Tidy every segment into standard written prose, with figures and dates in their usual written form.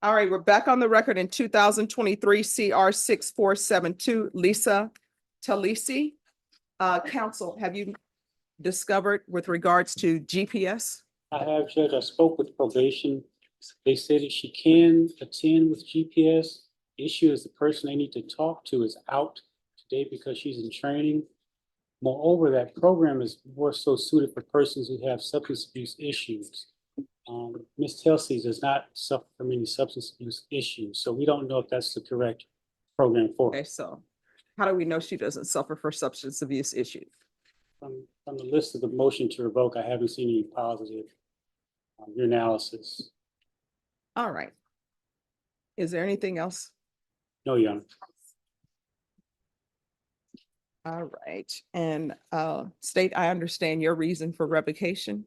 All right, we're back on the record in 2023 CR 6472, Lisa Talisi. Counsel, have you discovered with regards to GPS? I have, Judge. I spoke with probation. They said that she can attend with GPS. The issue is the person they need to talk to is out today because she's in training. Moreover, that program is more so suited for persons who have substance abuse issues. Ms. Telsey does not suffer from any substance abuse issues, so we don't know if that's the correct program for her. Okay, so how do we know she doesn't suffer for substance abuse issues? From the list of the motion to revoke, I haven't seen any positive urinalysis. All right. Is there anything else? No, Your Honor. All right, and State, I understand your reason for revocation.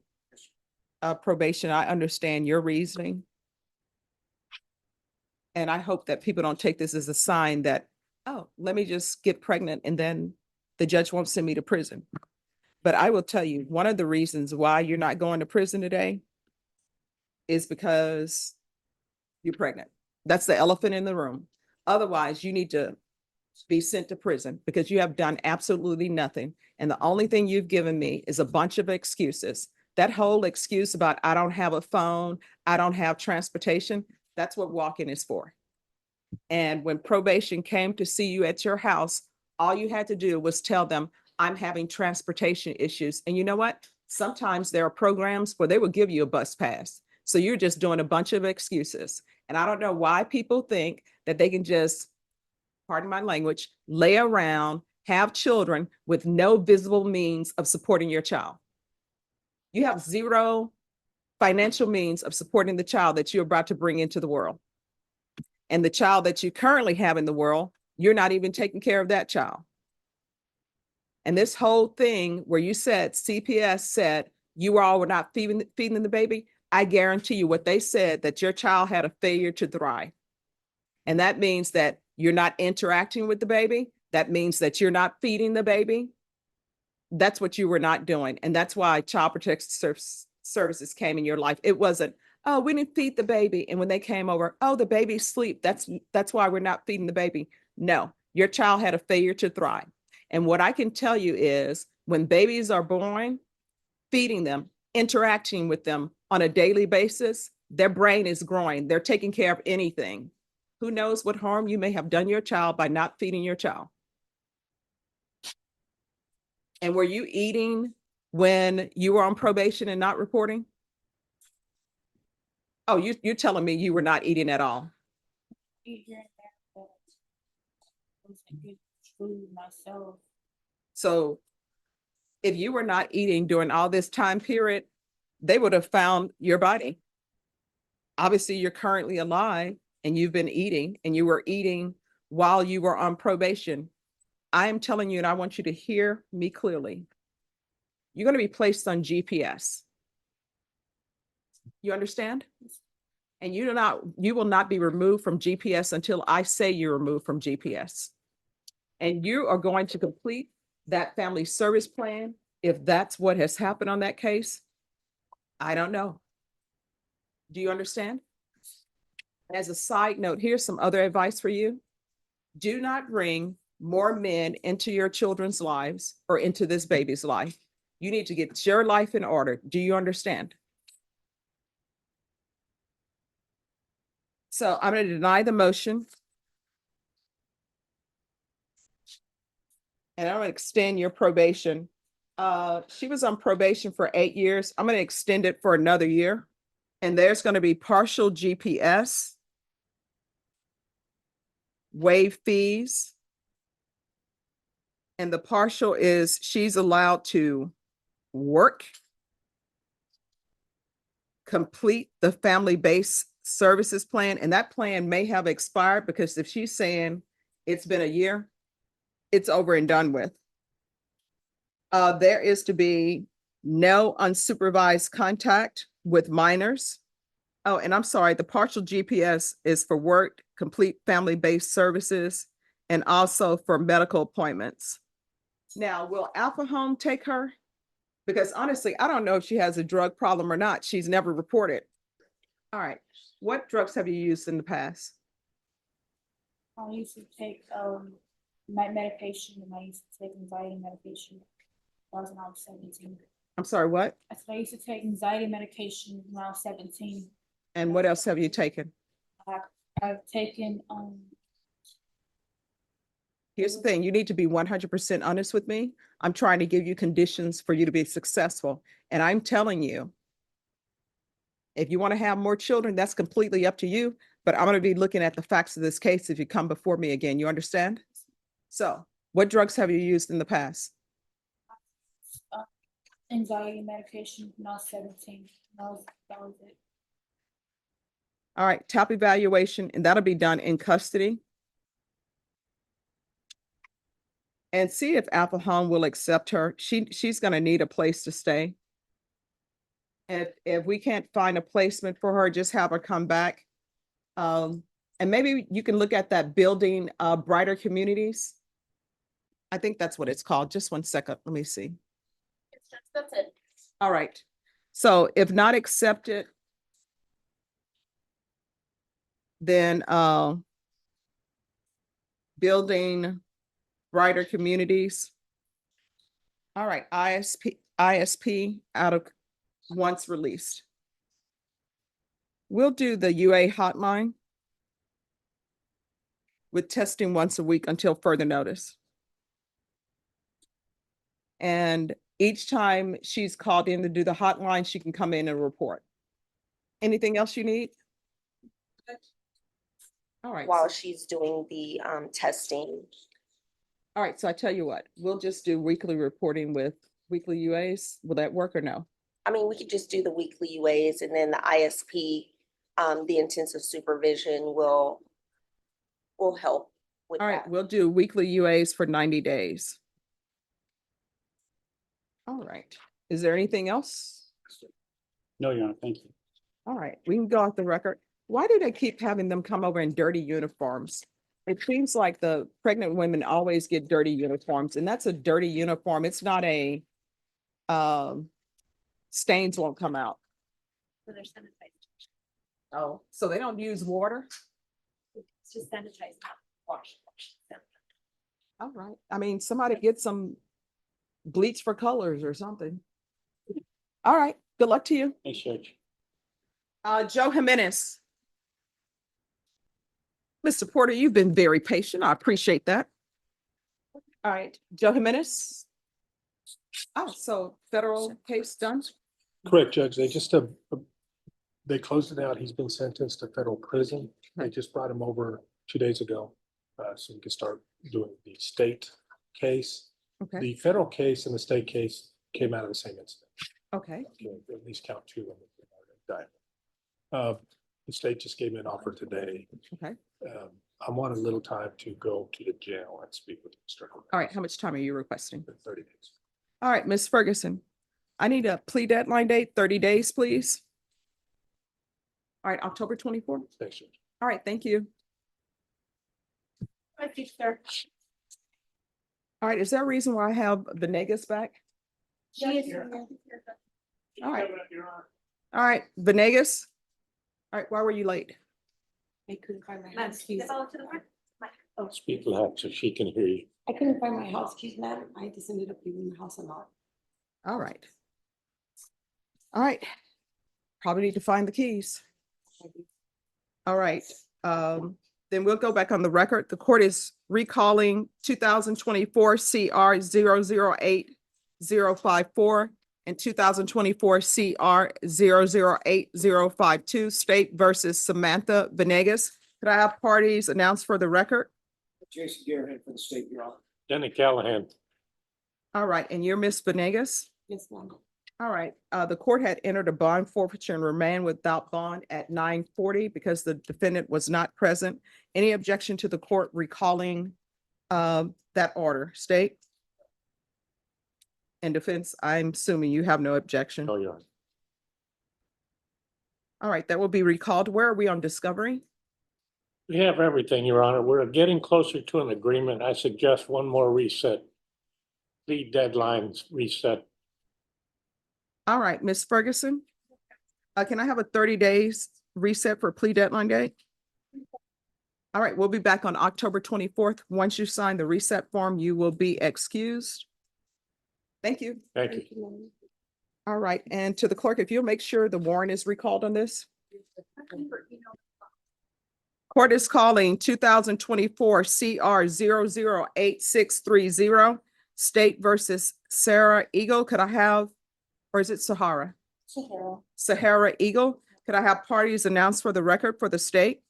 Probation, I understand your reasoning. And I hope that people don't take this as a sign that, oh, let me just get pregnant and then the judge won't send me to prison. But I will tell you, one of the reasons why you're not going to prison today is because you're pregnant. That's the elephant in the room. Otherwise, you need to be sent to prison because you have done absolutely nothing. And the only thing you've given me is a bunch of excuses. That whole excuse about I don't have a phone, I don't have transportation, that's what walk-in is for. And when probation came to see you at your house, all you had to do was tell them, I'm having transportation issues. And you know what? Sometimes there are programs where they will give you a bus pass. So you're just doing a bunch of excuses. And I don't know why people think that they can just, pardon my language, lay around, have children with no visible means of supporting your child. You have zero financial means of supporting the child that you're about to bring into the world. And the child that you currently have in the world, you're not even taking care of that child. And this whole thing where you said CPS said you all were not feeding the baby, I guarantee you what they said, that your child had a failure to thrive. And that means that you're not interacting with the baby. That means that you're not feeding the baby. That's what you were not doing. And that's why Child Protective Services came in your life. It wasn't, oh, we didn't feed the baby. And when they came over, oh, the baby's asleep. That's why we're not feeding the baby. No, your child had a failure to thrive. And what I can tell you is when babies are born, feeding them, interacting with them on a daily basis, their brain is growing. They're taking care of anything. Who knows what harm you may have done your child by not feeding your child? And were you eating when you were on probation and not reporting? Oh, you're telling me you were not eating at all. So if you were not eating during all this time period, they would have found your body. Obviously, you're currently alive and you've been eating, and you were eating while you were on probation. I am telling you, and I want you to hear me clearly. You're going to be placed on GPS. You understand? And you will not be removed from GPS until I say you're removed from GPS. And you are going to complete that family service plan. If that's what has happened on that case, I don't know. Do you understand? As a side note, here's some other advice for you. Do not bring more men into your children's lives or into this baby's life. You need to get your life in order. Do you understand? So I'm going to deny the motion. And I'm going to extend your probation. She was on probation for 8 years. I'm going to extend it for another year. And there's going to be partial GPS, waive fees. And the partial is she's allowed to work, complete the family-based services plan. And that plan may have expired because if she's saying it's been a year, it's over and done with. There is to be no unsupervised contact with minors. Oh, and I'm sorry, the partial GPS is for work, complete family-based services, and also for medical appointments. Now, will Alpha Home take her? Because honestly, I don't know if she has a drug problem or not. She's never reported. All right. What drugs have you used in the past? I used to take night medication and I used to take anxiety medication. That was when I was 17. I'm sorry, what? I said I used to take anxiety medication when I was 17. And what else have you taken? I've taken Here's the thing, you need to be 100% honest with me. I'm trying to give you conditions for you to be successful. And I'm telling you, if you want to have more children, that's completely up to you. But I'm going to be looking at the facts of this case if you come before me again. You understand? So what drugs have you used in the past? anxiety medication when I was 17. That was it. All right, top evaluation, and that'll be done in custody. And see if Apple Home will accept her. She's going to need a place to stay. If we can't find a placement for her, just have her come back. And maybe you can look at that building, Brighter Communities. I think that's what it's called. Just one second. Let me see. That's it. All right. So if not accepted, then building Brighter Communities. All right, ISP out of once released. We'll do the UA hotline with testing once a week until further notice. And each time she's called in to do the hotline, she can come in and report. Anything else you need? All right. While she's doing the testing. All right, so I tell you what, we'll just do weekly reporting with weekly UAs. Will that work or no? I mean, we could just do the weekly UAs and then the ISP, the intensive supervision will help with All right, that. we'll do weekly UAs for 90 days. All right, is there anything else? No, Your Honor, thank you. All right, we can go off the record. Why do they keep having them come over in dirty uniforms? It seems like the pregnant women always get dirty uniforms, and that's a dirty uniform. It's not a, stains won't come out. So they're sanitized. Oh, so they don't use water? It's just sanitized, not wash. All right, I mean, somebody get some bleach for colors or something. All right, good luck to you. Thanks, Judge. Joe Jimenez. Mr. Porter, you've been very patient. I appreciate that. All right, Joe Jimenez. Oh, so federal case done? Correct, Judge. They just, they closed it out. He's been sentenced to federal prison. They just brought him over 2 days ago. So we can start doing the state case. Okay, The federal case and the state case came out of the same incident. okay, Okay, at least count 2 of them. The state just gave me an offer today. okay. I want a little time to go to the jail and speak with Mr. Herbert. All right, how much time are you requesting? 30 days. All right, Ms. Ferguson, I need a plea deadline date, 30 days, please. All right, October 24th. Thanks, Judge. All right, thank you. Thank you, sir. All right, is there a reason why I have Venegas back? She is here. All right. All right, Venegas. All right, why were you late? I couldn't find my house keys. Speak loud so she can hear you. I couldn't find my house keys, ma'am. I just ended up leaving the house alone. All right. All right. Probably need to find the keys. All right. Then we'll go back on the record. The court is recalling 2024 CR 008054 and 2024 CR 008052 State versus Samantha Venegas. Could I have parties announced for the record? Jason Garrett for the state, Your Honor. Denny Callahan. All right, and you're Miss Venegas? Yes, ma'am. All right, the court had entered a bond forfeiture and remain without bond at 9:40 because the defendant was not present. Any objection to the court recalling that order? State? And defense, I'm assuming you have no objection. Oh, yeah. All right, that will be recalled. Where are we on discovery? We have everything, Your Honor. We're getting closer to an agreement. I suggest one more reset. Lead deadlines reset. All right, Ms. Ferguson, can I have a 30 days reset for plea deadline date? All right, we'll be back on October 24th. Once you sign the reset form, you will be excused. Thank you. Thank you. All right, and to the clerk, if you'll make sure the warrant is recalled on this. Court is calling 2024 CR 008630, State versus Sahara Eagle. Could I have, or is it Sahara? Sahara. Sahara Eagle. Could I have parties announced for the record for the state?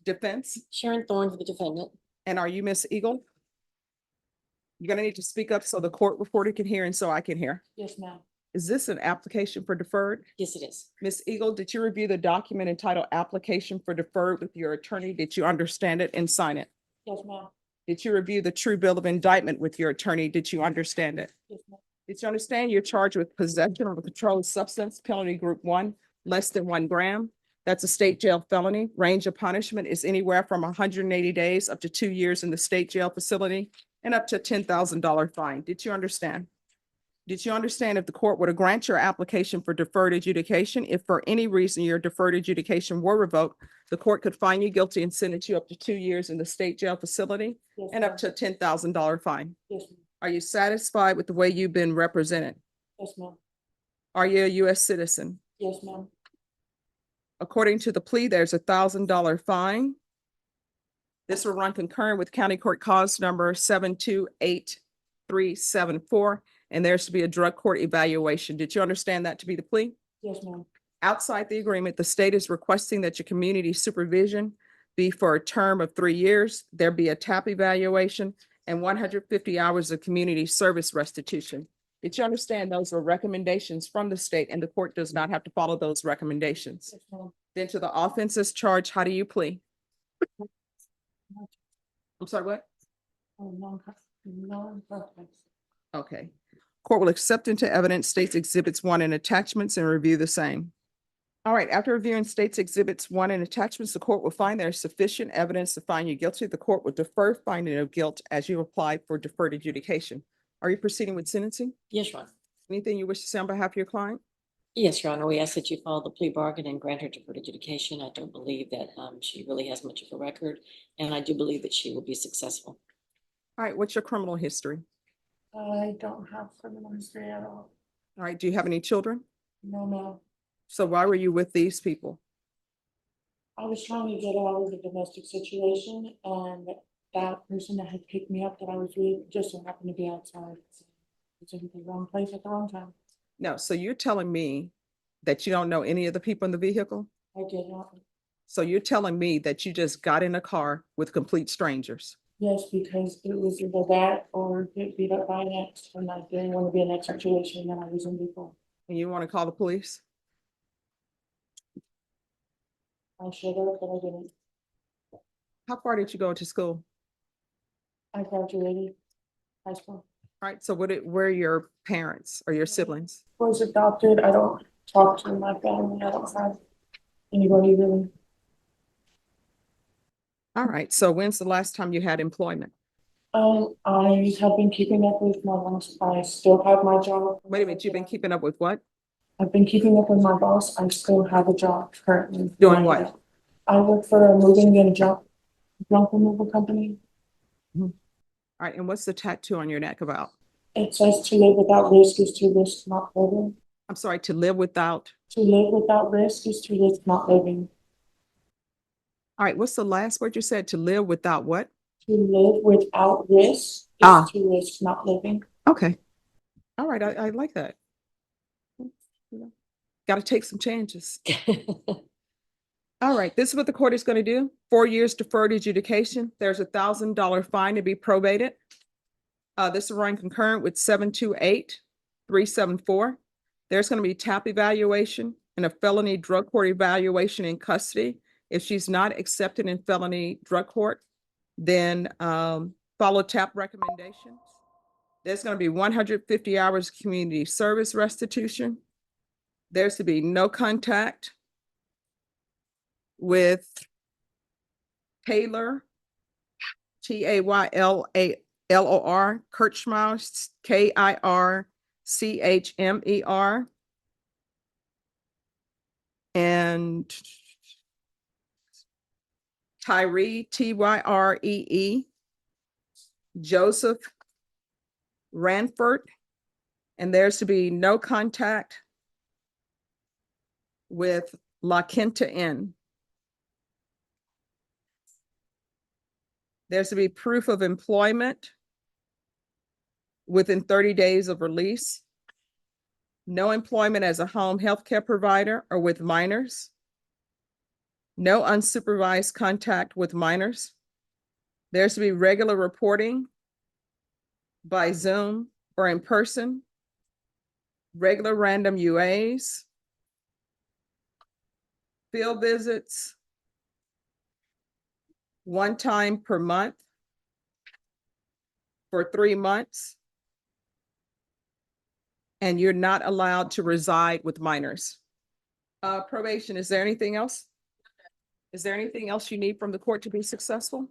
Defense. Sharon Thorne for the defendant. And are you Miss Eagle? You're gonna need to speak up so the court reporter can hear and so I can hear. Yes, ma'am. Is this an application for deferred? Yes, it is. Miss Eagle, did you review the document entitled Application for Deferred with your attorney? Did you understand it and sign it? Yes, ma'am. Did you review the true bill of indictment with your attorney? Did you understand it? Yes, ma'am. Did you understand you're charged with possession of a controlled substance, penalty group 1, less than 1 gram? That's a state jail felony. Range of punishment is anywhere from 180 days up to 2 years in the state jail facility and up to a $10,000 fine. Did you understand? Did you understand if the court were to grant your application for deferred adjudication, if for any reason your deferred adjudication were revoked, the court could find you guilty and sentence you up to 2 years in the state jail facility Yes, and up ma'am. to a $10,000 fine? Yes, ma'am. Are you satisfied with the way you've been represented? Yes, ma'am. Are you a U.S. citizen? Yes, ma'am. According to the plea, there's a $1,000 fine. This will run concurrent with County Court Cause number 728374, and there's to be a drug court evaluation. Did you understand that to be the plea? Yes, ma'am. Outside the agreement, the state is requesting that your community supervision be for a term of 3 years. There be a TAP evaluation and 150 hours of community service restitution. Did you understand those were recommendations from the state and the court does not have to follow those recommendations? Yes, ma'am. Then to the offenses charged, how do you plea? I'm sorry, what? Non-purpose. Okay. Court will accept into evidence states exhibits 1 and attachments and review the same. All right, after reviewing states exhibits 1 and attachments, the court will find there is sufficient evidence to find you guilty. The court will defer finding of guilt as you apply for deferred adjudication. Are you proceeding with sentencing? Yes, Your Honor. Anything you wish to say on behalf of your client? Yes, Your Honor. We ask that you follow the plea bargain and grant her deferred adjudication. I don't believe that she really has much of a record, and I do believe that she will be successful. All right, what's your criminal history? I don't have criminal history at all. All right, do you have any children? No, ma'am. So why were you with these people? I was trying to get out of the domestic situation, and that person that had picked me up that I was with just so happened to be outside. It's in the wrong place at the wrong time. No, so you're telling me that you don't know any of the people in the vehicle? I did not. So you're telling me that you just got in a car with complete strangers? Yes, because it was either that or get beat up by an ex, and I didn't want to be in that situation that I was in before. And you want to call the police? I should have, but I didn't. How far did you go to school? I graduated high school. All right, so where are your parents or your siblings? Was adopted. I don't talk to my family. I don't have anybody really. All right, so when's the last time you had employment? I have been keeping up with my boss. I still have my job. Wait a minute, you've been keeping up with what? I've been keeping up with my boss. I still have a job currently. Doing what? I work for a moving and junk removal company. All right, and what's the tattoo on your neck about? It says to live without risk is to risk not living. I'm sorry, to live without. To live without risk is to risk not living. All right, what's the last word you said? To live without what? To live without risk Ah. is to risk not living. Okay. All right, I like that. Got to take some changes. All right, this is what the court is going to do. 4 years deferred adjudication. There's a $1,000 fine to be probated. This will run concurrent with 728374. There's going to be TAP evaluation and a felony drug court evaluation in custody. If she's not accepted in felony drug court, then follow TAP recommendations. There's going to be 150 hours community service restitution. There's to be no contact with Taylor, Taylor, Kirchmer, Kirchmer. And Tyree, Tyree, Joseph Ranford, and there's to be no contact with La Quinta Inn. There's to be proof of employment within 30 days of release. No employment as a home healthcare provider or with minors. No unsupervised contact with minors. There's to be regular reporting by Zoom or in person. Regular random UAs. Field visits. One time per month for 3 months. And you're not allowed to reside with minors. Probation, is there anything else? Is there anything else you need from the court to be successful?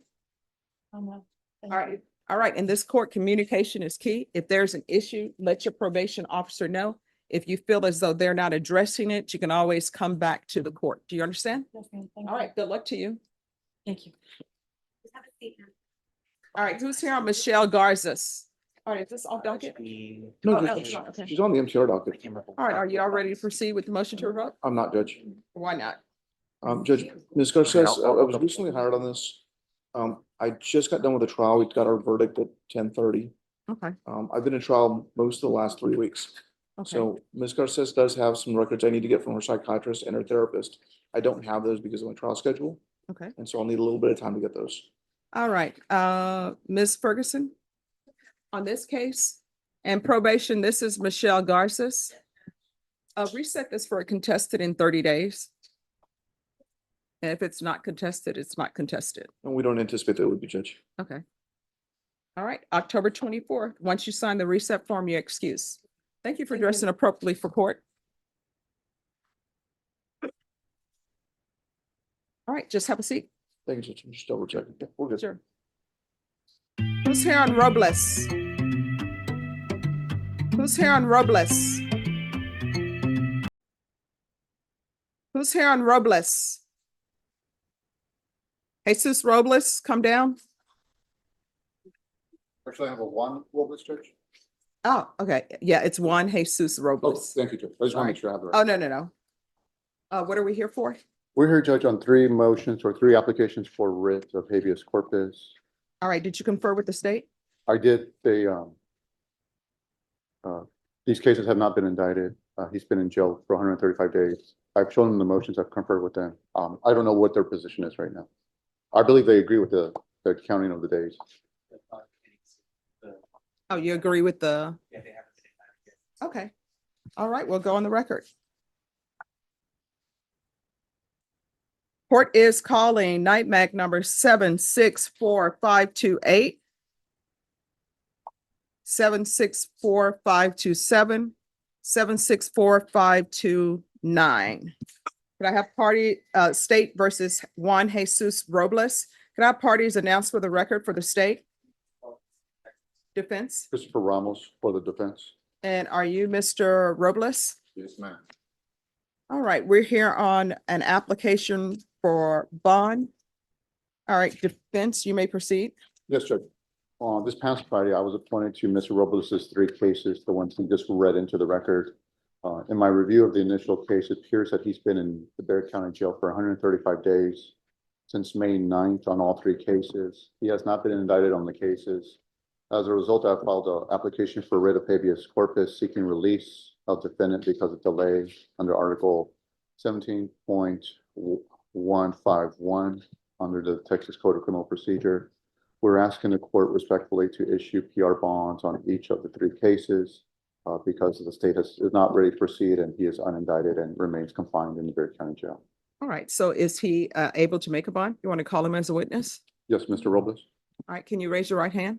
No. All right, all right, in this court, communication is key. If there's an issue, let your probation officer know. If you feel as though they're not addressing it, you can always come back to the court. Do you understand? Yes, ma'am. Thank All you. right, good luck to you. Thank you. All right, who's here on Michelle Garzas? All right, is this off docket? No, Oh, Judge, no, it's not, okay. she's on the MCR docket. All right, are you all ready to proceed with the motion to revoke? I'm not, Judge. Why not? Judge, Ms. Garces, I was recently hired on this. I just got done with the trial. We got our verdict at 10:30. Okay, I've been in trial most of the last 3 weeks. okay, So Ms. Garces does have some records I need to get from her psychiatrist and her therapist. I don't have those because of my trial schedule, okay. and so I'll need a little bit of time to get those. All right, Ms. Ferguson? On this case and probation, this is Michelle Garzas. Reset this for a contested in 30 days. And if it's not contested, it's not contested. And we don't anticipate that it would be, Judge. Okay. All right, October 24th. Once you sign the reset form, you're excused. Thank you for dressing appropriately for court. All right, just have a seat. Thank you, Judge. I'm just double checking. Yeah, we're good. Sure. Who's here on Robles? Who's here on Robles? Who's here on Robles? Jesus Robles, come down. Actually, I have a one Robles, Judge. Oh, okay. Yeah, it's Juan Jesus Oh, Robles. thank you, Judge. I just want to make sure I have the right. Oh, no. What are we here for? We're here, Judge, on three motions or three applications for writ of habeas corpus. All right, did you confer with the state? I did, these cases have not been indicted. He's been in jail for 135 days. I've shown them the motions, I've conferred with them. I don't know what their position is right now. I believe they agree with the counting of the days. Oh, you agree with the? Okay. All right, we'll go on the record. Court is calling NIMAC number 764-528, 764-527, 764-529. Could I have party, state versus Juan Jesus Robles? Could I have parties announced for the record for the state? Defense? Christopher Ramos for the defense. And are you Mr. Robles? Yes, ma'am. All right, we're here on an application for bond. All right, defense, you may proceed. Yes, Judge. This past Friday, I was appointed to Mr. Robles's three cases, the ones he just read into the record. In my review of the initial case, it appears that he's been in the Bexar County Jail for 135 days since May 9th on all three cases. He has not been indicted on the cases. As a result, I filed an application for writ of habeas corpus seeking release of defendant because of delay under Article 17.151 under the Texas Code of Criminal Procedure. We're asking the court respectfully to issue PR bonds on each of the three cases because the state is not ready to proceed and he is unindicted and remains confined in the Bexar County Jail. All right, so is he able to make a bond? You want to call him as a witness? Yes, Mr. Robles. All right, can you raise your right hand?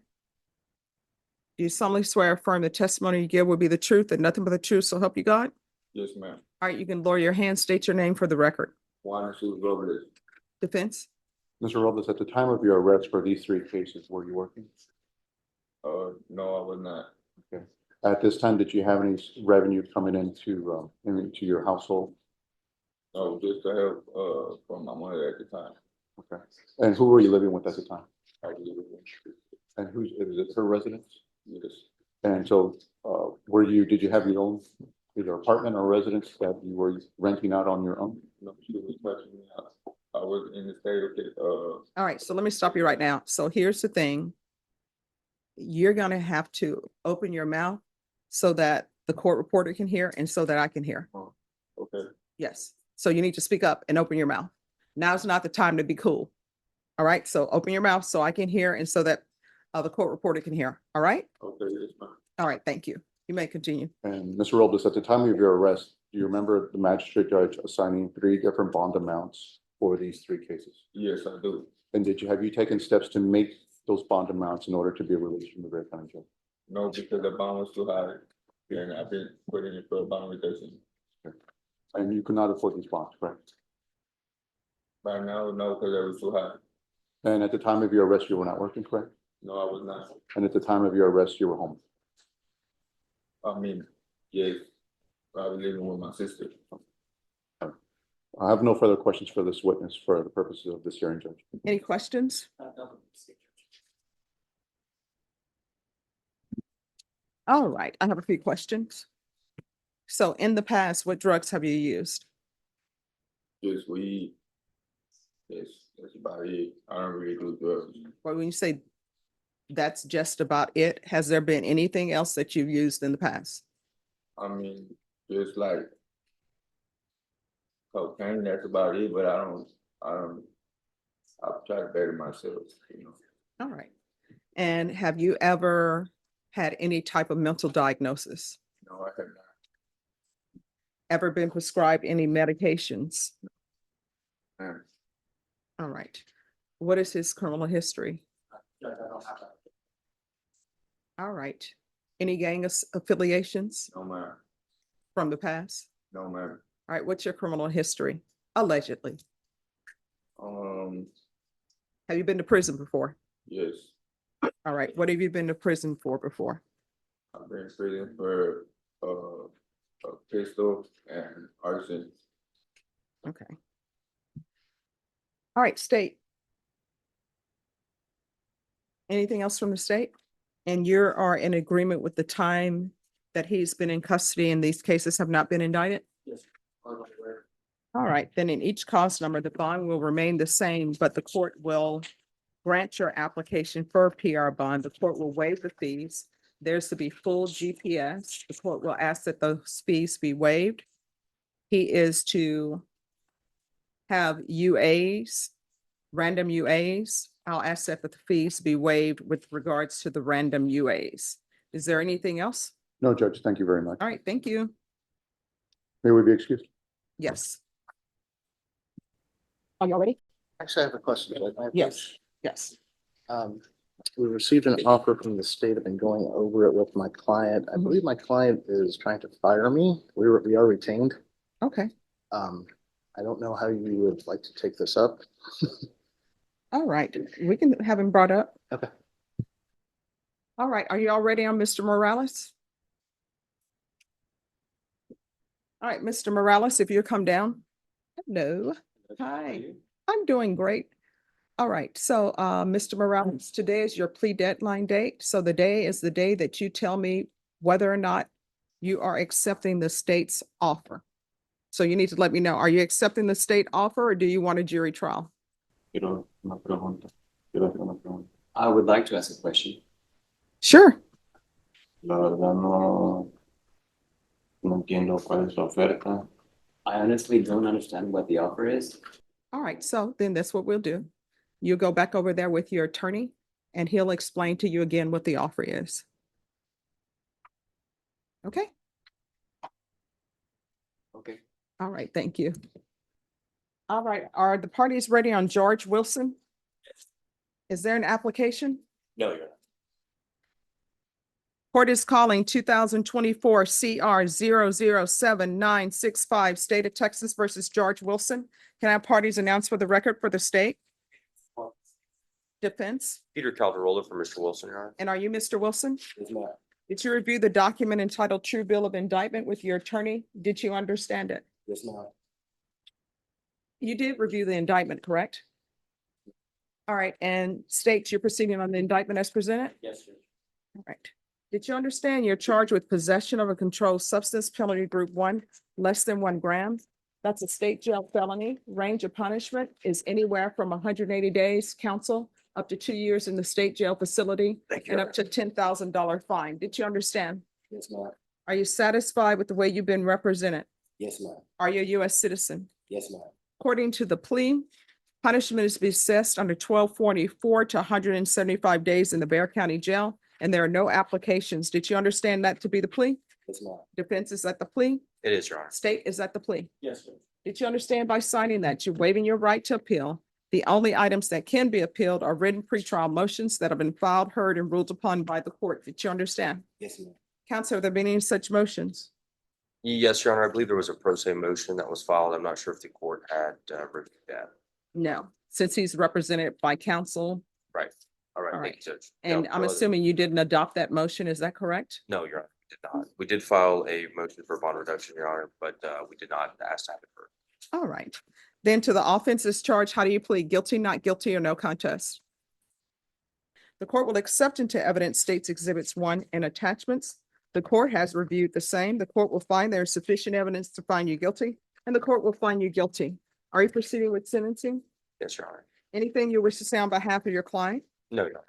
Do you solemnly swear or affirm the testimony you give will be the truth and nothing but the truth, so help you God? Yes, ma'am. All right, you can lower your hand, state your name for the record. Juan Jesus Robles. Defense? Mr. Robles, at the time of your arrest for these three cases, were you working? No, I was not. Okay. At this time, did you have any revenue coming into your household? No, just to help, for my mother at the time. Okay. And who were you living with at the time? I was living in the street. And who's, is it her residence? Yes. And so, did you have your own either apartment or residence that you were renting out on your own? No, she was touching me out. I was in the state of it, All right, so let me stop you right now. So here's the thing. You're gonna have to open your mouth so that the court reporter can hear and so that I can hear. okay. Yes, so you need to speak up and open your mouth. Now's not the time to be cool. All right, so open your mouth so I can hear and so that the court reporter can hear. All right? Okay, yes, ma'am. All right, thank you. You may continue. And Mr. Robles, at the time of your arrest, do you remember the magistrate judge assigning 3 different bond amounts for these 3 cases? Yes, I do. And have you taken steps to make those bond amounts in order to be released from the Bexar County Jail? No, because the bond was too high. And I've been putting it for a bond reduction. And you could not afford these bonds, correct? By now, no, because it was too high. And at the time of your arrest, you were not working, correct? No, I was not. And at the time of your arrest, you were home. I mean, yes, I was living with my sister. I have no further questions for this witness for the purposes of this hearing, Judge. Any questions? All right, I have a few questions. So in the past, what drugs have you used? Just weed. Yes, that's about it. I don't really do drugs. Well, when you say that's just about it, has there been anything else that you've used in the past? I mean, just like cocaine, that's about it, but I try to better myself, you know. All right. And have you ever had any type of mental diagnosis? No, I have not. Ever been prescribed any medications? Man, All right. What is his criminal history? Judge, I don't have that. All right. Any gang affiliations no, ma'am. from the past? No, ma'am. All right. What's your criminal history? Allegedly. Have you been to prison before? Yes, All right. What have you been to prison for before? I've been in prison for a pistol and arson. Okay. All right, state. Anything else from the state? And you are in agreement with the time that he's been in custody and these cases have not been indicted? Yes. Hardly aware. All right, then in each cause number, the bond will remain the same, but the court will grant your application for a PR bond. The court will waive the fees. There's to be full GPS. The court will ask that those fees be waived. He is to have UAs, random UAs. I'll ask that the fees be waived with regards to the random UAs. Is there anything else? No, Judge, thank you very much. All right, thank you. May we be excused? Yes. Are you all ready? Actually, I have a question. Judge. May I Yes, yes. please? We received an offer from the state. I've been going over it with my client. I Mhm. believe my client is trying to fire me. We are retained. Okay, I don't know how you would like to take this up. all right. We can have him brought up. Okay. All right, are you all ready on Mr. Morales? All right, Mr. Morales, if you come down. Hello, hi, I'm doing great. All right, so Mr. Morales, today is your plea deadline date. So the day is the day that you tell me whether or not you are accepting the state's offer. So you need to let me know, are you accepting the state offer or do you want a jury trial? I would like to ask a question. Sure. La verdad no entiendo cuál es la oferta. I honestly don't understand what the offer is. All right, so then that's what we'll do. You'll go back over there with your attorney and he'll explain to you again what the offer is. Okay? Okay. All right, thank you. All right, are the parties ready on George Wilson? Is there an application? No, you're not. Court is calling 2024 CR 007-965, State of Texas versus George Wilson. Can I have parties announced for the record for the state? Defense? Peter Calderola for Mr. Wilson, Your Honor. And are you Mr. Wilson? It's not. Did you review the document entitled True Bill of Indictment with your attorney? Did you understand it? It's not. You did review the indictment, correct? All right, and states you're proceeding on the indictment as presented? Yes, sir. All right. Did you understand you're charged with possession of a controlled substance, penalty group 1, less than 1 gram? That's a state jail felony. Range of punishment is anywhere from 180 days, counsel, up to 2 years in the state jail facility, and up to $10,000 fine. Did you understand? Yes, ma'am. Are you satisfied with the way you've been represented? Yes, ma'am. Are you a U.S. citizen? Yes, ma'am. According to the plea, punishment is to be assessed under 1244 to 175 days in the Bexar County Jail, and there are no applications. Did you understand that to be the plea? Yes, ma'am. Defense is at the plea? It is, Your Honor. State is at the plea. Yes, sir. Did you understand by signing that you're waiving your right to appeal? The only items that can be appealed are written pretrial motions that have been filed, heard, and ruled upon by the court. Did you understand? Yes, ma'am. Counsel, have there been any such motions? Yes, Your Honor. I believe there was a pro se motion that was filed. I'm not sure if the court had reviewed that. No, since he's represented by counsel. Right. All right. All Thank you, Judge. And No, I'm no, assuming you didn't adopt that motion. Is that correct? No, Your Honor, we did not. We did file a motion for bond reduction, Your Honor, but we did not ask to have it heard. All right. Then to the offenses charged, how do you plead? Guilty, not guilty, or no contest? The court will accept into evidence states exhibits 1 and attachments. The court has reviewed the same. The court will find there is sufficient evidence to find you guilty, and the court will find you guilty. Are you proceeding with sentencing? Yes, Your Honor. Anything you wish to say on behalf of your client? No, Your Honor.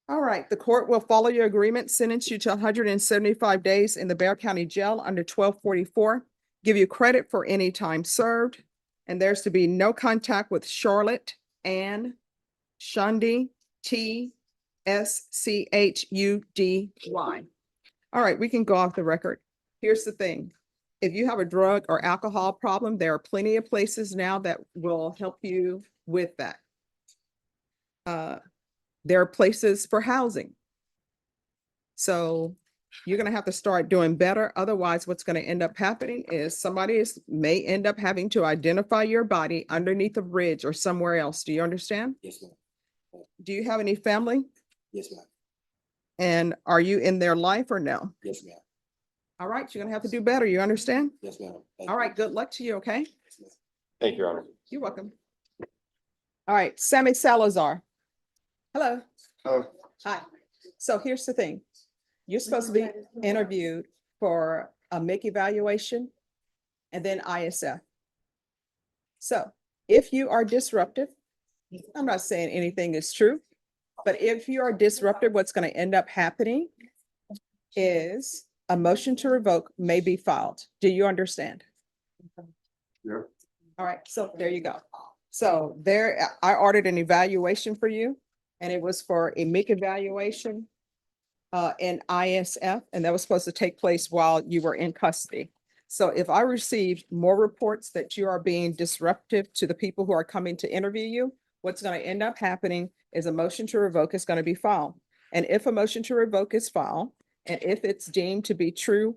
All right, the court will follow your agreement, sentence you to 175 days in the Bexar County Jail under 1244, give you credit for any time served, and there's to be no contact with Charlotte Ann Shudy, T-S-C-H-U-D-Y. All right, we can go off the record. Here's the thing. If you have a drug or alcohol problem, there are plenty of places now that will help you with that. There are places for housing. So you're going to have to start doing better. Otherwise, what's going to end up happening is may end up having to identify your body underneath a bridge or somewhere else. Do you understand? Yes, ma'am. Do you have any family? Yes, ma'am. And are you in their life or no? Yes, ma'am. All right, you're going to have to do better. You understand? Yes, ma'am. Thank All you. right, good luck to you, okay? Yes, ma'am. Thank you, Your Honor. You're welcome. All right, Sammy Salazar. Hello. Hi. So here's the thing. You're supposed to be interviewed for a MIC evaluation and then ISF. So if you are disruptive, I'm not saying anything is true, but if you are disruptive, what's going to end up happening is a motion to revoke may be filed. Do you understand? Yeah. All right, so there you go. So there, I ordered an evaluation for you, and it was for a MIC evaluation in ISF, and that was supposed to take place while you were in custody. So if I receive more reports that you are being disruptive to the people who are coming to interview you, what's going to end up happening is a motion to revoke is going to be filed. And if a motion to revoke is filed, and if it's deemed to be true,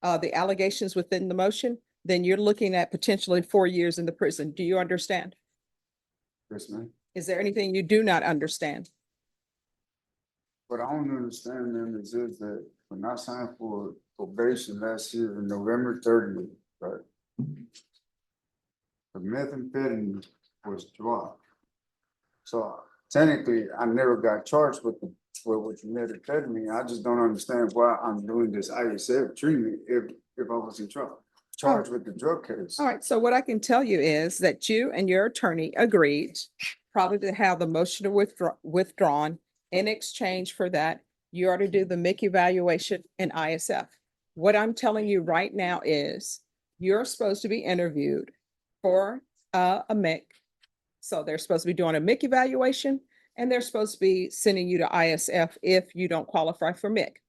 the allegations within the motion, then you're looking at potentially 4 years in the prison. Do you understand? Yes, ma'am. Is there anything you do not understand? What I don't understand then is that when I signed for probation last year on November 30th, right? The methamphetamine was dropped. So technically, I never got charged with methamphetamine. I just don't understand why I'm doing this ISF treatment if I was in trouble, charged with the drug case. All right, so what I can tell you is that you and your attorney agreed probably to have the motion to withdrawn. In exchange for that, you are to do the MIC evaluation in ISF. What I'm telling you right now is you're supposed to be interviewed for a MIC. So they're supposed to be doing a MIC evaluation, and they're supposed to be sending you to ISF if you don't qualify for MIC.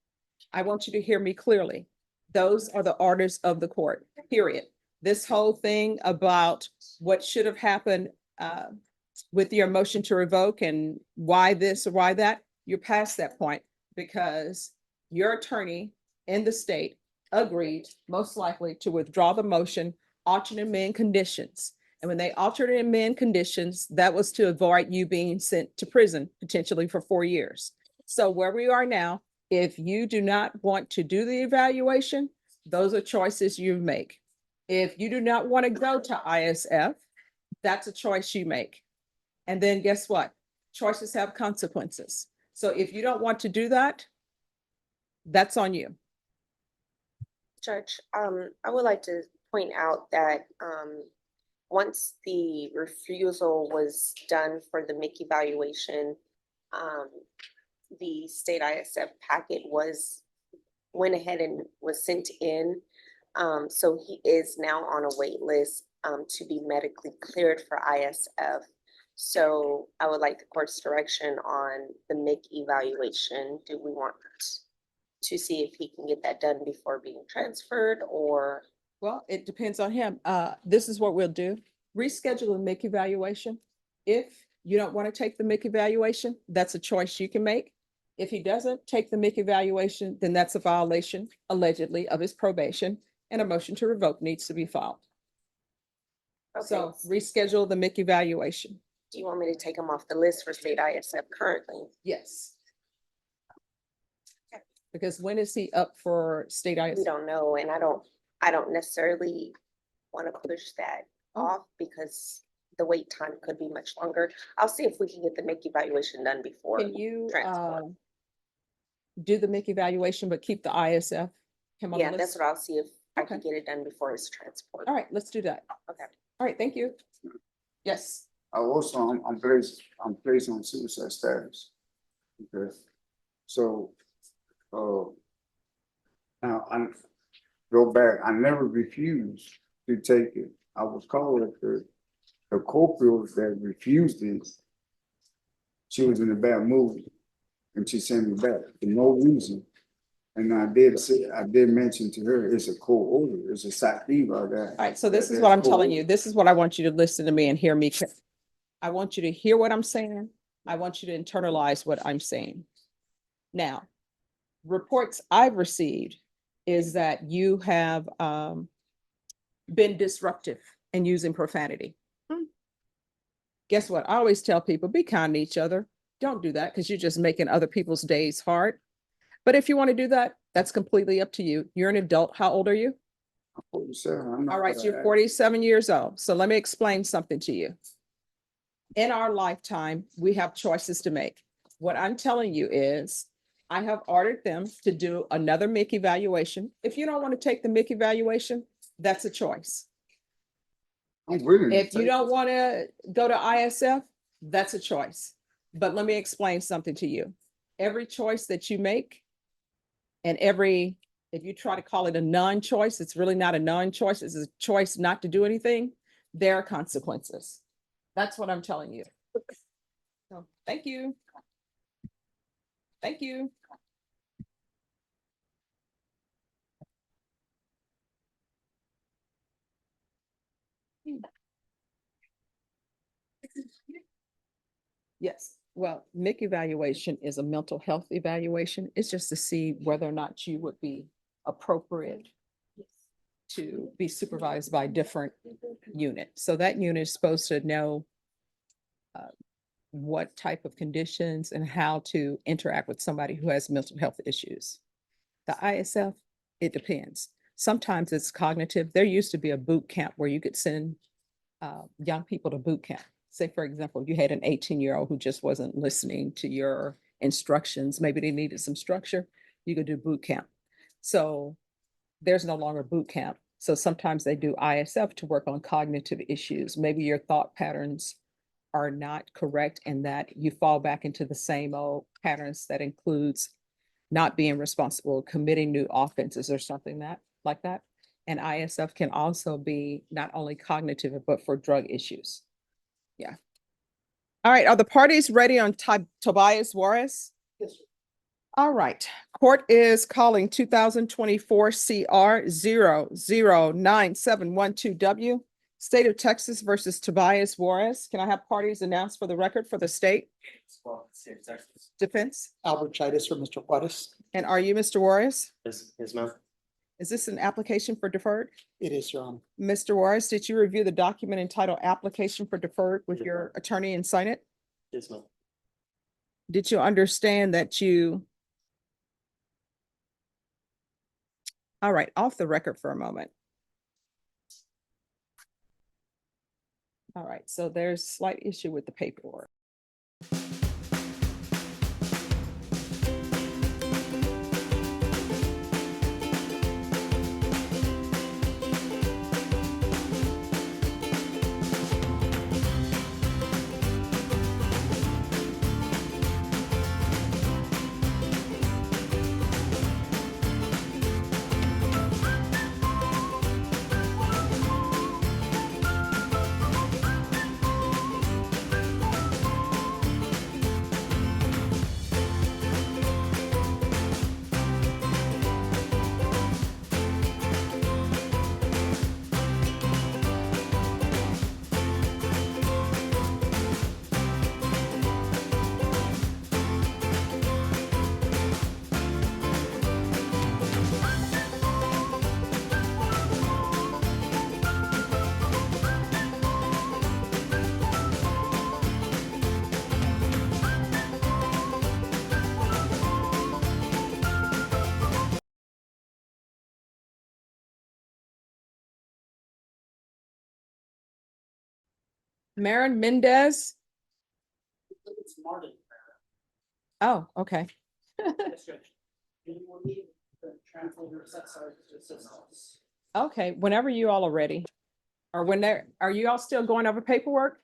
I want you to hear me clearly. Those are the orders of the court, period. This whole thing about what should have happened with your motion to revoke and why this or why that, you're past that point because your attorney in the state agreed most likely to withdraw the motion, alter and amend conditions. And when they altered and amend conditions, that was to avoid you being sent to prison potentially for 4 years. So where we are now, if you do not want to do the evaluation, those are choices you make. If you do not want to go to ISF, that's a choice you make. And then guess what? Choices have consequences. So if you don't want to do that, that's on you. Judge, I would like to point out that, once the refusal was done for the MIC evaluation, the state ISF packet went ahead and was sent in. So he is now on a wait list, to be medically cleared for ISF. So I would like the court's direction on the MIC evaluation. Do we want to see if he can get that done before being transferred, or? Well, it depends on him. This is what we'll do. Reschedule the MIC evaluation. If you don't want to take the MIC evaluation, that's a choice you can make. If he doesn't take the MIC evaluation, then that's a violation allegedly of his probation, and a motion to revoke needs to be filed. Okay. So reschedule the MIC evaluation. Do you want me to take him off the list for state ISF currently? Yes. Because when is he up for state We ISF? don't know, and I don't necessarily want to push that off because the wait time could be much longer. I'll see if we can get the MIC evaluation done before. Can you transport. do the MIC evaluation, but keep the ISF? him on the Yeah, that's list? what I'll see if I Okay. can get it done before his transport. All right, let's do that. Okay. All right, thank you. Yes. I'm placed on suicide status. Okay. So, now go back, I never refused to take it. I was called at the corporal that refused it. She was in a bad mood and she sent me back for no reason. And I did mention to her, it's a court order, it's a sativa that. All right, so this is what I'm telling you. This is what I want you to listen to me and hear me. I want you to hear what I'm saying. I want you to internalize what I'm saying. Now, reports I've received is that you have been disruptive and using profanity. Guess what? I always tell people, be kind to each other. Don't do that because you're just making other people's days hard. But if you want to do that, that's completely up to you. You're an adult. How old are you? 47. All right, so you're 47 years old. So let me explain something to you. In our lifetime, we have choices to make. What I'm telling you is, I have ordered them to do another MIC evaluation. If you don't want to take the MIC evaluation, that's a choice. I'm willing. to If you take don't it. want to go to ISF, that's a choice. But let me explain something to you. Every choice that you make, and if you try to call it a non-choice, it's really not a non-choice. It's a choice not to do anything. There are consequences. That's what I'm telling you. So, thank you. Thank you. Yes, well, MIC evaluation is a mental health evaluation. It's just to see whether or not you would be appropriate to be supervised by a different unit. So that unit is supposed to know what type of conditions and how to interact with somebody who has mental health issues. The ISF, it depends. Sometimes it's cognitive. There used to be a boot camp where you could send young people to boot camp. Say, for example, you had an 18-year-old who just wasn't listening to your instructions. Maybe they needed some structure. You could do boot camp. So there's no longer boot camp. So sometimes they do ISF to work on cognitive issues. Maybe your thought patterns are not correct and that you fall back into the same old patterns that includes not being responsible, committing new offenses or something like that. And ISF can also be not only cognitive, but for drug issues. Yeah. All right, are the parties ready on Tobias Juarez? Yes, sir. All right, court is calling 2024 CR 009712W, State of Texas versus Tobias Juarez. Can I have parties announced for the record for the state? Defense? Albert Chidas for Mr. Juarez. And are you Mr. Juarez? Yes, ma'am. Is this an application for deferred? It is, Your Honor. Mr. Juarez, did you review the document entitled Application for Deferred with your attorney and sign it? Yes, ma'am. Did you understand that all right, off the record for a moment. All right, so there's slight issue with the paperwork. Maren Mendez. It's Martin. Oh, okay. Yes, Judge. Anyone need the translator set aside to assist us? Okay, whenever you all are ready. Or when they're, are you all still going over paperwork?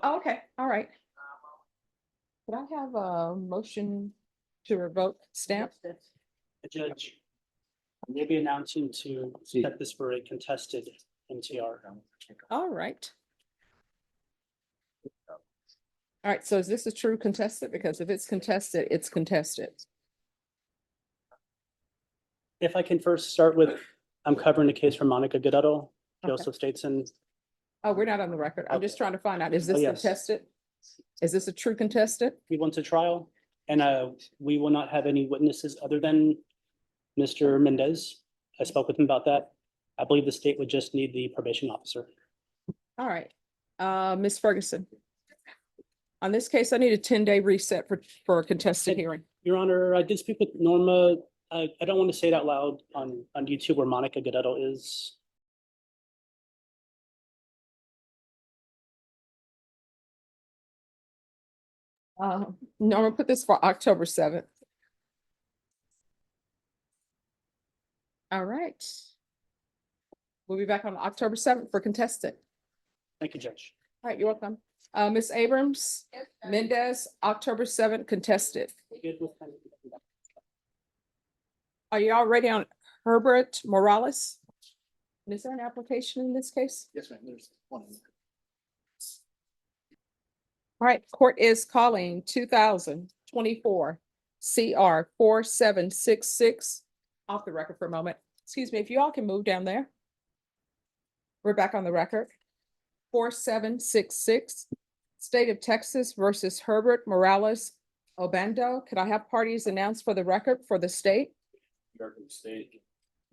Oh, okay, all right. Could I have a motion to revoke stamp? Judge, I may be announcing to set this for a contested MTR. All right. All right, so is this a true contested? Because if it's contested, it's contested. If I can first start with, I'm covering the case for Monica Guerrero. She Okay. also states in, Oh, we're not on the record. I'm just trying to find out, is this Oh, yes. contested? Is this a true contested? we went to trial and we will not have any witnesses other than Mr. Mendez. I spoke with him about that. I believe the state would just need the probation officer. All right, Ms. Ferguson. On this case, I need a 10-day reset for a contested hearing. Your Honor, I did speak with Norma. I don't want to say it out loud on YouTube where Monica Guerrero is. No, I'm gonna put this for October 7th. All right. We'll be back on October 7th for contested. Thank you, Judge. All right, you're welcome. Ms. Abrams, Mendez, October 7th, contested. Good with- Are you all ready on Herbert Morales? Is there an application in this case? Yes, ma'am, there's one. All right, court is calling 2024 CR 4766 off the record for a moment. Excuse me, if you all can move down there. We're back on the record. 4766, State of Texas versus Herbert Morales Obando. Could I have parties announced for the record for the state? State.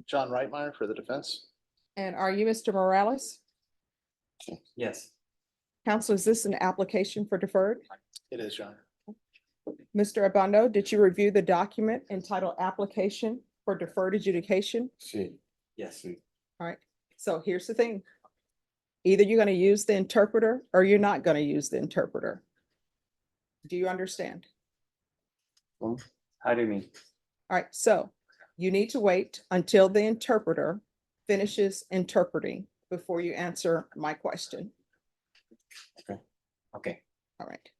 John Reitmeyer for the defense. And are you Mr. Morales? Yes. Counsel, is this an application for deferred? It is, John. Mr. Obando, did you review the document entitled Application for Deferred Adjudication? Yes. All right, so here's the thing. Either you're gonna use the interpreter or you're not gonna use the interpreter. Do you understand? How do you mean? All right, so you need to wait until the interpreter finishes interpreting before you answer my question. Okay. All right.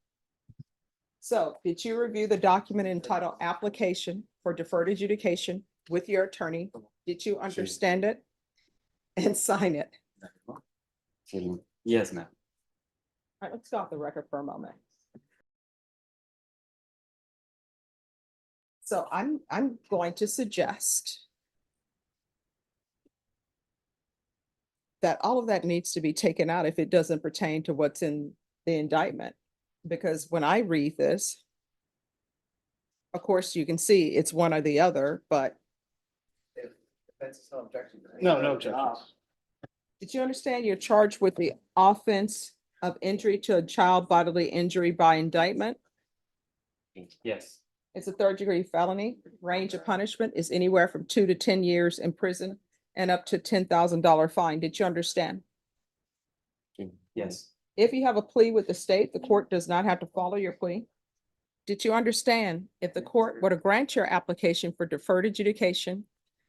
So did you review the document entitled Application for Deferred Adjudication with your attorney? Did you understand it and sign it? Yes, ma'am. All right, let's go off the record for a moment. So I'm going to suggest that all of that needs to be taken out if it doesn't pertain to what's in the indictment. Because when I read this, of course, you can see it's one or the other, but No, no objections. did you understand you're charged with the offense of injury to a child bodily injury by indictment? Yes. It's a third-degree felony. Range of punishment is anywhere from 2 to 10 years in prison. and up to $10,000 fine. Did you understand? Yes. If you have a plea with the state, the court does not have to follow your plea. Did you understand if the court were to grant your application for deferred adjudication,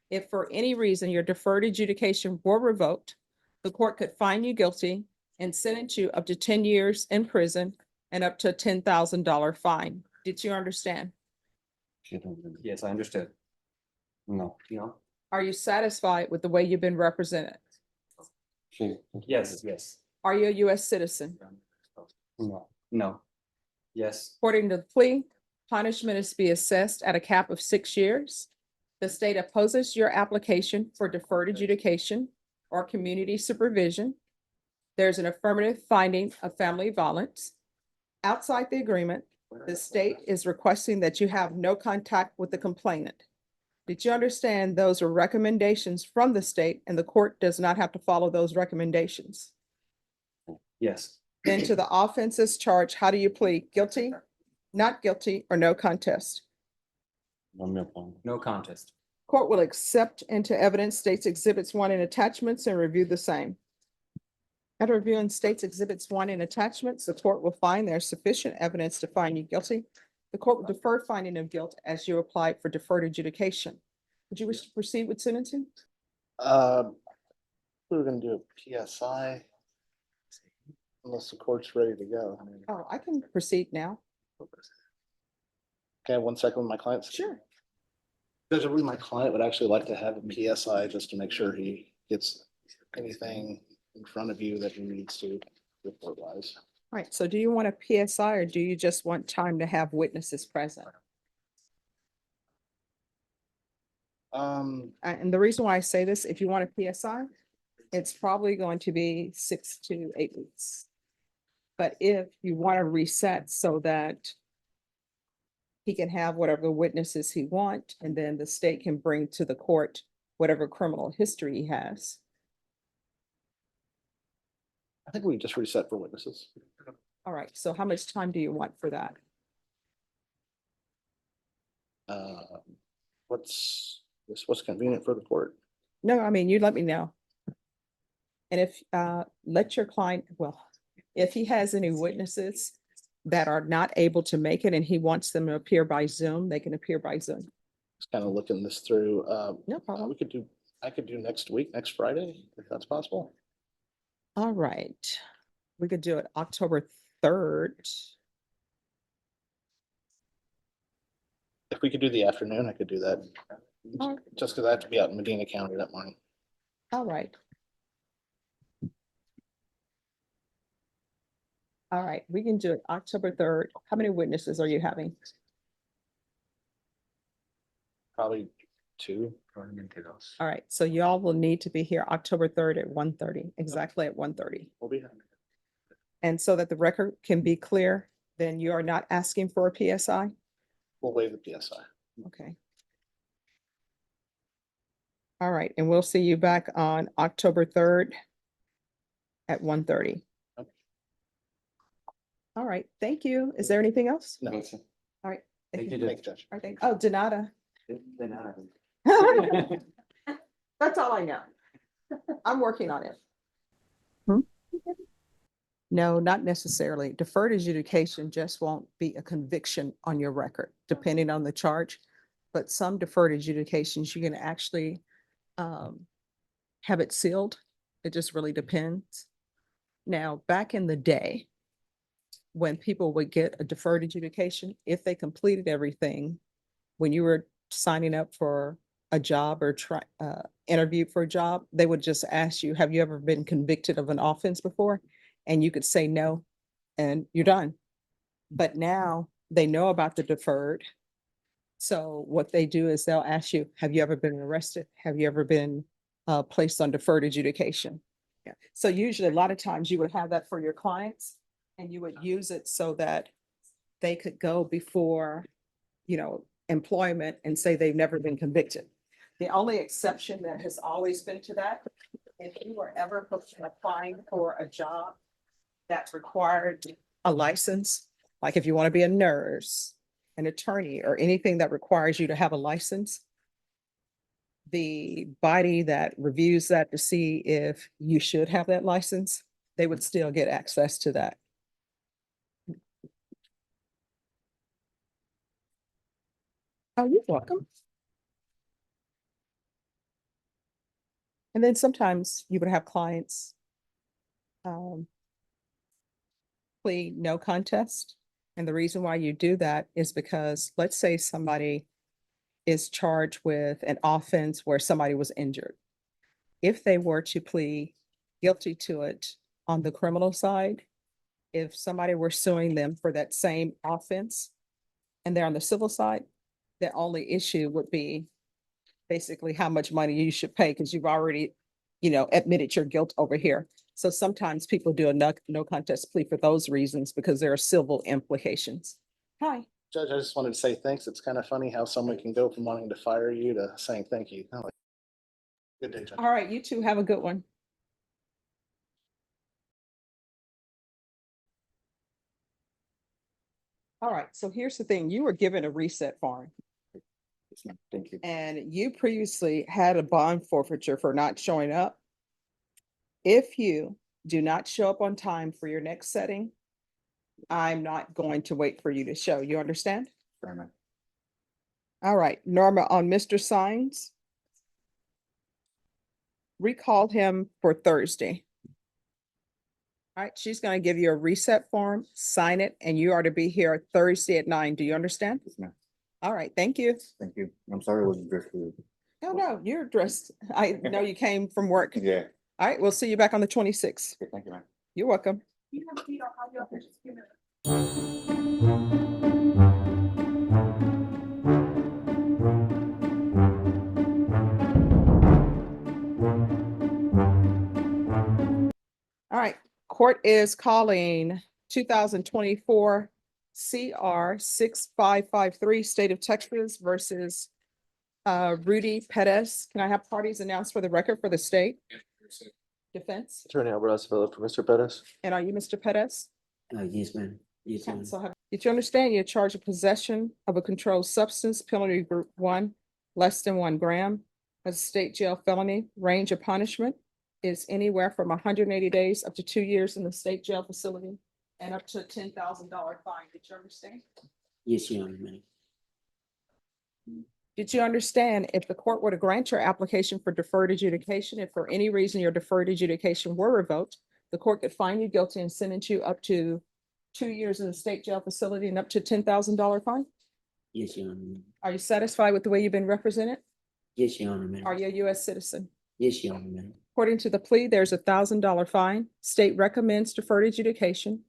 if for any reason your deferred adjudication were revoked, the court could find you guilty and sentence you up to 10 years in prison and up to a $10,000 fine? Did you understand? Yes, I understood. No. No. Are you satisfied with the way you've been represented? Yes, yes. Are you a U.S. citizen? No. No. Yes. According to the plea, punishment is to be assessed at a cap of 6 years. The state opposes your application for deferred adjudication or community supervision. There's an affirmative finding of family violence. Outside the agreement, the state is requesting that you have no contact with the complainant. Did you understand those are recommendations from the state and the court does not have to follow those recommendations? Yes. Then to the offenses charged, how do you plead? Guilty, not guilty, or no contest? No contest. Court will accept into evidence states exhibits 1 and attachments and review the same. After reviewing states exhibits 1 and attachments, the court will find there's sufficient evidence to find you guilty. The court will defer finding of guilt as you applied for deferred adjudication. Would you wish to proceed with sentencing? We were gonna do a PSI. Unless the court's ready to go. Oh, I can proceed now. Okay, 1 second with my clients. Sure. Judge, I believe my client would actually like to have a PSI just to make sure he gets anything in front of you that he needs to report wise. All right, so do you want a PSI or do you just want time to have witnesses present? And the reason why I say this, if you want a PSI, it's probably going to be 6 to 8 weeks. But if you want to reset so that he can have whatever witnesses he wants, and then the state can bring to the court whatever criminal history he has. I think we just reset for witnesses. All right, so how much time do you want for that? What's convenient for the court? No, I mean, you let me know. And if, let your client, well, if he has any witnesses that are not able to make it and he wants them to appear by Zoom, they can appear by Zoom. Just kind of looking this through. No problem. I could do next week, next Friday, if that's possible. All right, we could do it October 3rd. If we could do the afternoon, I could do that. All right. Just because I have to be out in Medina County that morning. All right. All right, we can do it October 3rd. How many witnesses are you having? Probably 2. All right, so y'all will need to be here October 3rd at 1:30, exactly at 1:30. We'll be here. And so that the record can be clear, then you are not asking for a PSI? We'll waive the PSI. Okay. All right, and we'll see you back on October 3rd at 1:30. Okay. All right, thank you. Is there anything else? No. All right. Thank you, Thank you, Judge. All right, oh, Donata. That's all I know. I'm working on it. No, not necessarily. Deferred adjudication just won't be a conviction on your record, depending on the charge. But some deferred adjudications, you can actually have it sealed. It just really depends. Now, back in the day, when people would get a deferred adjudication, if they completed everything, when you were signing up for a job or interviewed for a job, they would just ask you, have you ever been convicted of an offense before? And you could say no, and you're done. But now they know about the deferred. So what they do is they'll ask you, have you ever been arrested? Have you ever been placed on deferred adjudication? Yeah. So usually a lot of times you would have that for your clients and you would use it so that they could go before, employment and say they've never been convicted. The only exception that has always been to that, if you were ever applying for a job that required a license, like if you want to be a nurse, an attorney, or anything that requires you to have a license, the body that reviews that to see if you should have that license, they would still get access to that. Oh, you're welcome. And then sometimes you would have clients plea no contest. And the reason why you do that is because, let's say somebody is charged with an offense where somebody was injured. If they were to plead guilty to it on the criminal side, if somebody were suing them for that same offense and they're on the civil side, the only issue would be basically how much money you should pay because you've already, admitted your guilt over here. So sometimes people do a no contest plea for those reasons because there are civil implications. Hi. Judge, I just wanted to say thanks. It's kind of funny how someone can go from wanting to fire you to saying thank you. Oh, good day, Judge. All right, you two have a good one. All right, so here's the thing. You were given a reset form. Thank you. And you previously had a bond forfeiture for not showing up. If you do not show up on time for your next setting, I'm not going to wait for you to show. You understand? Fair enough. All right, Norma, on Mr. Sines, recall him for Thursday. All right, she's going to give you a reset form, sign it, and you are to be here Thursday at 9. Do you understand? Yes, ma'am. All right, thank you. Thank you. I'm sorry I wasn't dressed for you. No, you're dressed. I know you came from work. Yeah. All right, we'll see you back on the 26th. Okay, thank you, ma'am. You're welcome. All right, court is calling 2024 CR 6553, State of Texas versus Rudy Pettis. Can I have parties announced for the record for the state? Defense? Attorney Alvarez Villa for Mr. Pettis. And are you Mr. Pettis? Yes, ma'am. Yes, ma'am. So did you understand you're charged with possession of a controlled substance, penalty group 1, less than 1 gram, as a state jail felony? Range of punishment is anywhere from 180 days up to 2 years in the state jail facility and up to a $10,000 fine. Did you understand? Yes, Your Honor, ma'am. Did you understand if the court were to grant your application for deferred adjudication, if for any reason your deferred adjudication were revoked, the court could find you guilty and sentence you up to 2 years in the state jail facility and up to $10,000 fine? Yes, Your Honor, ma'am. Are you satisfied with the way you've been represented? Yes, Your Honor, ma'am. Are you a U.S. citizen? Yes, Your Honor, ma'am. According to the plea, there's a $1,000 fine. State recommends deferred adjudication.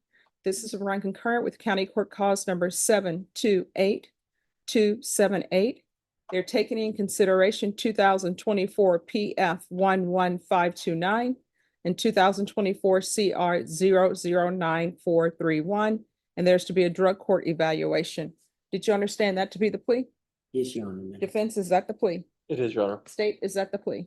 This is run concurrent with County Court Cause number 728278. They're taking in consideration 2024 PF 11529 and 2024 CR 009431. And there's to be a drug court evaluation. Did you understand that to be the plea? Yes, Your Honor, ma'am. Defense, is that the plea? It is, Your Honor. State, is that the plea?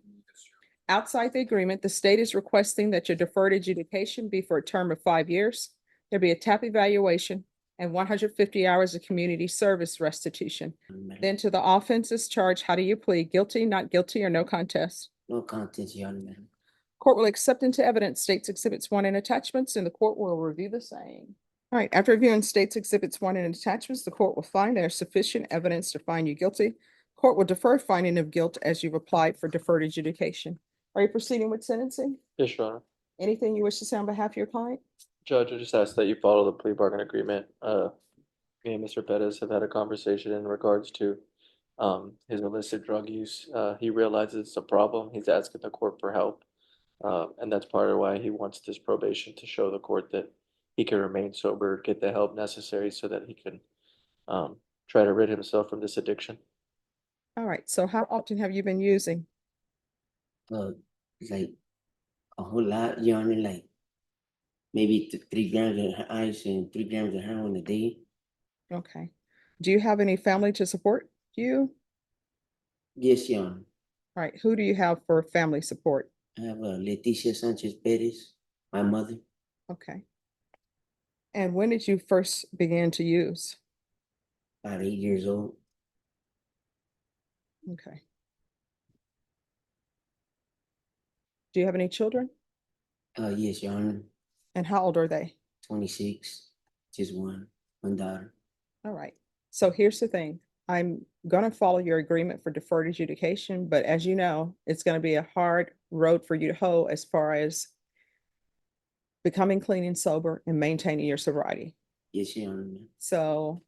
Outside the agreement, the state is requesting that your deferred adjudication be for a term of 5 years. There be a TAP evaluation and 150 hours of community service restitution. Then to the offenses charged, how do you plead? Guilty, not guilty, or no contest? No contest, Your Honor, ma'am. Court will accept into evidence States Exhibits 1 and attachments, and the court will review the same. All right, after reviewing States Exhibits 1 and attachments, the court will find there is sufficient evidence to find you guilty. Court will defer finding of guilt as you've applied for deferred adjudication. Are you proceeding with sentencing? Yes, Your Honor. Anything you wish to say on behalf of your client? Judge, I just ask that you follow the plea bargain agreement. Me and Mr. Pettis have had a conversation in regards to his illicit drug use. He realizes it's a problem. He's asking the court for help. And that's part of why he wants this probation, to show the court that he can remain sober, get the help necessary so that he can try to rid himself from this addiction. All right, so how often have you been using? It's like a whole lot, Your Honor, like maybe 3 grams of ice and 3 grams of heroin a day. Okay. Do you have any family to support you? Yes, Your Honor. All right, who do you have for family support? I have Leticia Sanchez Perez, my mother. Okay. And when did you first begin to use? About 8 years old. Okay. Do you have any children? Yes, Your Honor, And how old are they? 26, just one daughter. All right. So here's the thing. I'm gonna follow your agreement for deferred adjudication, but as you know, it's gonna be a hard road for you to hoe as far as becoming clean and sober and maintaining your sobriety. Yes, Your Honor. So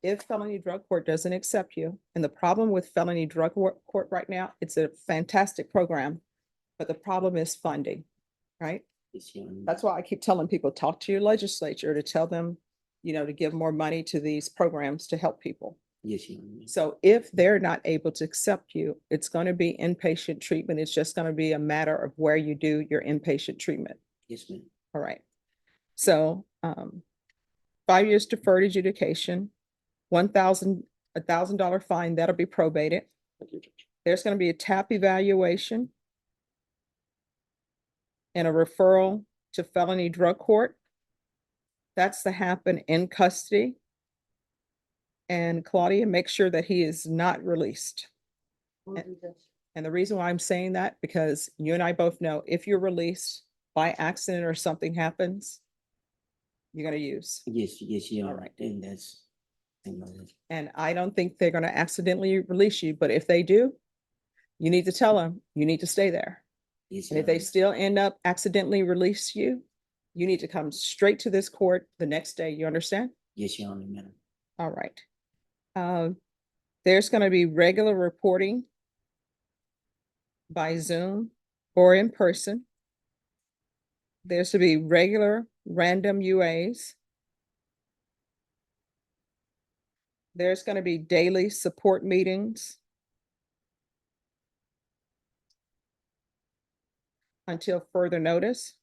if felony drug court doesn't accept you, and the problem with felony drug court right now, it's a fantastic program, but the problem is funding, right? Yes, Your Honor. That's why I keep telling people, talk to your legislature to tell them, to give more money to these programs to help people. Yes, Your Honor. So if they're not able to accept you, it's going to be inpatient treatment. It's just going to be a matter of where you do your inpatient treatment. Yes, ma'am. All right. So 5 years deferred adjudication, $1,000 fine, that'll be probated. There's going to be a TAP evaluation and a referral to felony drug court. That's to happen in custody. And Claudia, make sure that he is not released. And the reason why I'm saying that, because you and I both know if you're released by accident or something happens, you're going to use. Yes, Your All Honor. right. And that's, I know that. And I don't think they're going to accidentally release you, but if they do, you need to tell them you need to stay there. Yes, And Your if they Honor. still end up accidentally release you, you need to come straight to this court the next day. You understand? Yes, Your Honor, madam. All right. There's going to be regular reporting by Zoom or in person. There's to be regular random UAs. There's going to be daily support meetings until further notice.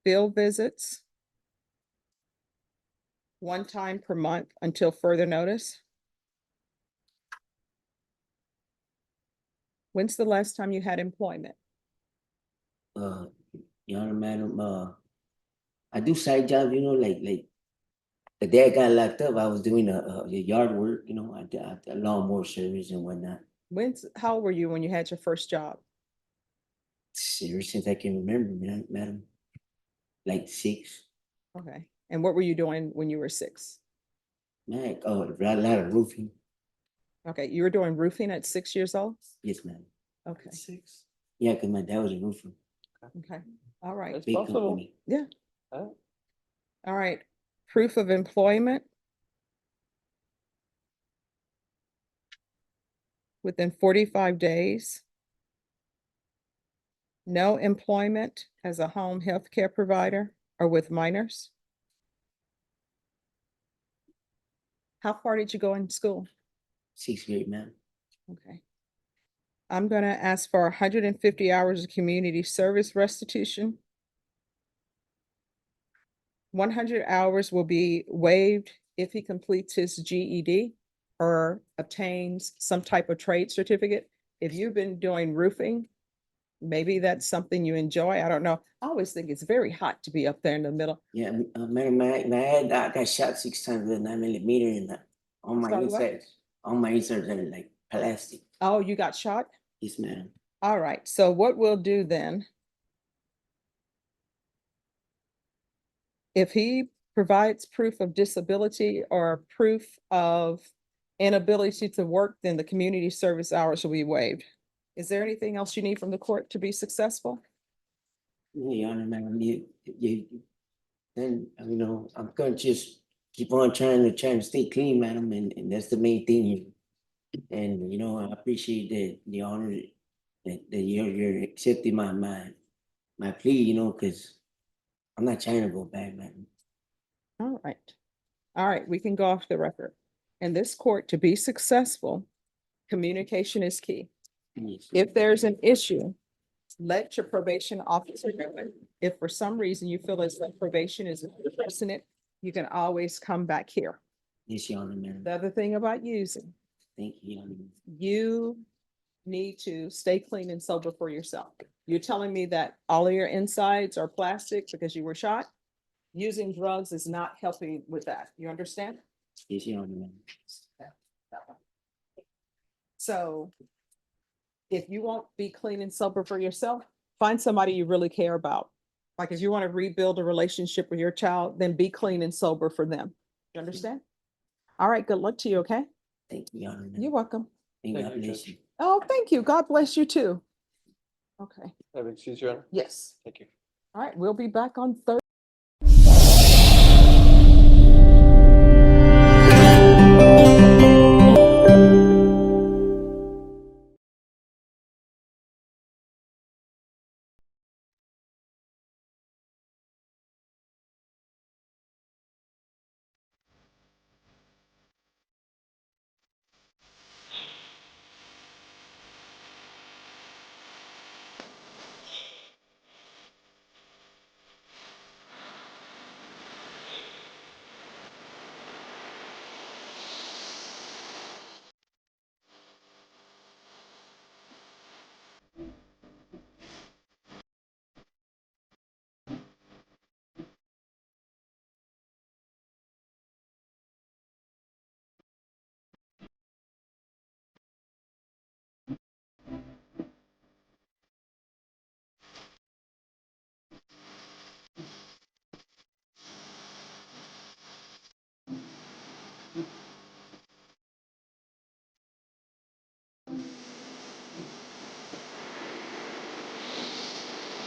Field visits one time per month until further notice. When's the last time you had employment? Your Honor, madam, I do side jobs, like the day I got locked up, I was doing the yard work, I did lawnmower service and whatnot. How old were you when you had your first job? Ever since I can remember, madam, like 6. Okay. And what were you doing when you were 6? Man, a lot of roofing. Okay, you were doing roofing at 6 years old? Yes, ma'am. Okay, 6. Yeah, because my dad was a roofer. okay, all right. It's Big possible. company. Yeah. Oh. All right, proof of employment. Within 45 days. No employment as a home health care provider or with minors. How far did you go in school? 6th grade, ma'am. Okay. I'm gonna ask for 150 hours of community service restitution. 100 hours will be waived if he completes his GED or obtains some type of trade certificate. If you've been doing roofing, maybe that's something you enjoy. I don't know. I always think it's very hot to be up there in the middle. Yeah, madam, my head I got shot 6 times with a 9mm and on my Sorry, what? insides are like plastic. Oh, you got shot? Yes, madam. All right. So what we'll do then, if he provides proof of disability or proof of inability to work, then the community service hours will be waived. Is there anything else you need from the court to be successful? Yeah, Your Honor, madam, then, I'm gonna just keep on trying to stay clean, madam, and that's the main thing here. And, I appreciate the honor that you're accepting my plea, because I'm not trying to go back, madam. All right. All right, we can go off the record. In this court, to be successful, communication is key. Yes. If there's an issue, let your probation officer know it. If for some reason you feel as though probation is addressing it, you can always come back here. Yes, Your Honor, madam. The other thing about using, Thank you, Your Honor. you need to stay clean and sober for yourself. You're telling me that all of your insides are plastic because you were shot? Using drugs is not helping with that. You understand? Yes, Your Honor, madam. So if you won't be clean and sober for yourself, find somebody you really care about. Like if you want to rebuild a relationship with your child, then be clean and sober for them. You understand? All right, good luck to you, okay? Thank you, Your Honor. You're welcome. And Thank God you, bless Judge. you. Oh, thank you. God bless you too. Okay, Have excuse, Your Honor? yes. Thank you. All right, we'll be back on Thursday.